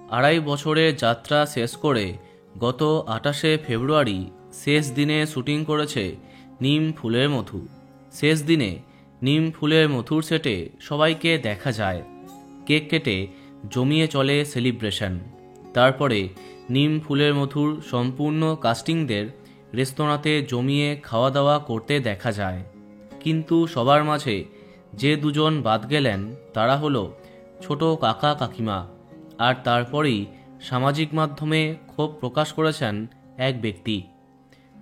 2.5 বছরের যাত্রা শেষ করে গত 28শে ফেব্রুয়ারি শেষ দিনে শুটিং করেছে নিম ফুলের মধু। শেষ দিনে নিম ফুলের মধুর সেটে সবাইকে দেখা যায়, কেক কেটে জমিয়ে চলে সেলিব্রেশন। তারপরে নিম ফুলের মধুর সম্পূর্ণ কাস্টিংদের রেস্তোরাঁতে জমিয়ে খাওয়া দাওয়া করতে দেখা যায়। কিন্তু সবার মাঝে যে দুজন বাদ গেলেন তারা হলো ছোট কাকা কাকিমা। আর তারপরেই সামাজিক মাধ্যমে ক্ষোভ প্রকাশ করেছেন এক ব্যক্তি।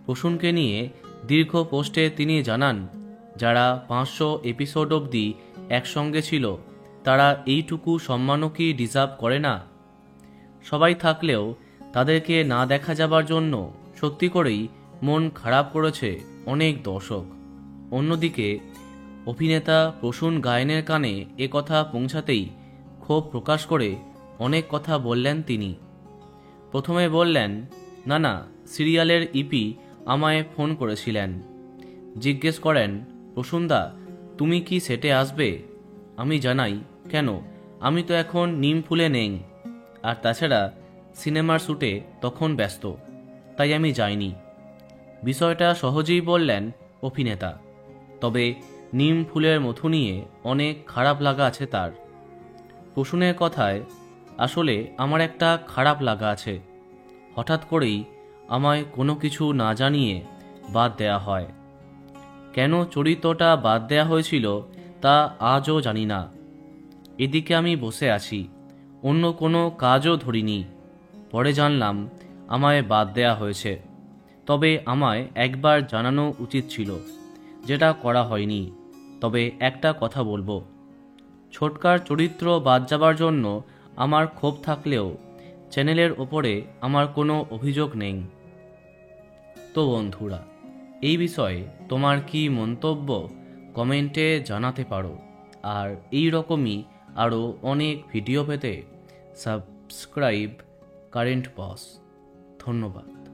প্রসূনকে নিয়ে দীর্ঘ পোস্টে তিনি জানান, যারা 500 এপিসোড অবধি একসঙ্গে ছিল তারা এইটুকু সম্মানও কি ডিজার্ভ করে না? সবাই থাকলেও তাদেরকে না দেখা যাবার জন্য সত্যি করেই মন খারাপ করেছে অনেক দর্শক। অন্যদিকে অভিনেতা প্রসূন গায়নের কানে এ কথা পৌঁছাতেই ক্ষোভ প্রকাশ করে অনেক কথা বললেন তিনি। প্রথমে বললেন, না সিরিয়ালের ইপি আমায় ফোন করেছিলেন, জিজ্ঞেস করেন, প্রসূনদা তুমি কি সেটে আসবে? আমি জানাই, কেন, আমি তো এখন নিম ফুলে নেই, আর তাছাড়া সিনেমার শ্যুটে তখন ব্যস্ত, তাই আমি যাইনি। বিষয়টা সহজেই বললেন অভিনেতা। তবে নিম ফুলের মধু নিয়ে অনেক খারাপ লাগা আছে তার। প্রসূনের কথায় আসলে আমার একটা খারাপ লাগা আছে। হঠাৎ করেই আমায় কোনো কিছু না জানিয়ে বাদ দেয়া হয়। কেন চরিত্রটা বাদ দেয়া হয়েছিল তা আজও জানি না। এদিকে আমি বসে আছি, অন্য কোনো কাজও ধরিনি। পরে জানলাম আমায় বাদ দেয়া হয়েছে। তবে আমায় একবার জানানো উচিত ছিল, যেটা করা হয়নি। তবে একটা কথা বলবো, ছোটকার চরিত্র বাদ যাবার জন্য আমার ক্ষোভ থাকলেও চ্যানেলের ওপরে আমার কোনো অভিযোগ নেই। তো বন্ধুরা, এই বিষয়ে তোমার কি মন্তব্য কমেন্টে জানাতে পারো। আর এই রকমই আরও অনেক ভিডিও পেতে সাবস্ক্রাইব কারেন্ট বস। ধন্যবাদ।